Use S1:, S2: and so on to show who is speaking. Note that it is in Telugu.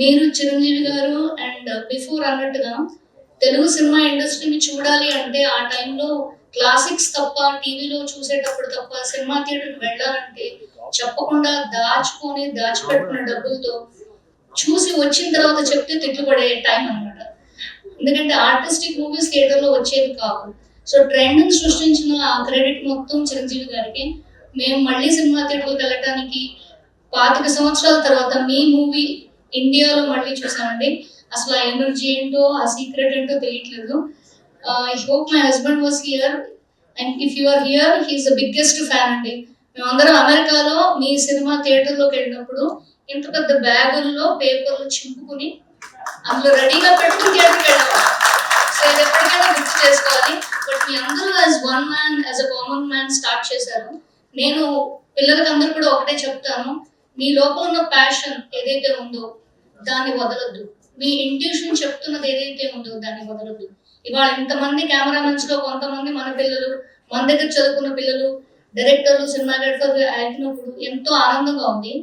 S1: మీరు చిరంజీవి గారు అండ్ బిఫోర్ అన్నట్టుగా తెలుగు సినిమా ఇండస్ట్రీని చూడాలి అంటే ఆ టైంలో క్లాసిక్స్ తప్ప టీవీలో చూసేటప్పుడు తప్ప సినిమా థియేటర్కి వెళ్ళాలంటే చెప్పకుండా దాచుకొని దాచిపెట్టుకున్న డబ్బులతో చూసి వచ్చిన తర్వాత చెప్తే తిట్టుబడే టైం అన్నమాట. ఎందుకంటే ఆర్టిస్టిక్ మూవీస్ థియేటర్లో వచ్చేవి కావు. సో ట్రెండ్ సృష్టించిన ఆ క్రెడిట్ మొత్తం చిరంజీవి గారికి. మేము మళ్ళీ సినిమా థియేటర్కి వెళ్ళటానికి 25 సంవత్సరాల తర్వాత మీ మూవీ ఇండియాలో మళ్ళీ చూసామండి. అసలు ఆ ఎనర్జీ ఏంటో, ఆ సీక్రెట్ ఏంటో తెలియట్లేదు. I hope my husband was here and if you are here he is the biggest fan అండి. మేమందరం అమెరికాలో మీ సినిమా థియేటర్లోకి వెళ్ళినప్పుడు ఇంత పెద్ద బ్యాగుల్లో పేపర్లు చింపుకుని అందులో రెడీగా పెట్టుకుని థియేటర్కి వెళ్ళేవాళ్ళం. సో ఇది ఎప్పటికైనా గుర్తు చేసుకోవాలి. బట్ మీ అందరూ as one man, as a common man start చేశారు. నేను పిల్లలకి అందరూ కూడా ఒకటే చెప్తాను, మీ లోపల ఉన్న ప్యాషన్ ఏదైతే ఉందో దాన్ని వదలొద్దు. మీ ఇంట్యూషన్ చెప్తున్నది ఏదైతే ఉందో దాన్ని వదలొద్దు. ఇవాళ ఇంతమంది కెమెరామెన్స్ లో కొంతమంది మన పిల్లలు, మన దగ్గర చదువుకున్న పిల్లలు, డైరెక్టర్లు, సినిమాగ్రాఫర్లు అయినప్పుడు ఎంతో ఆనందంగా ఉంది.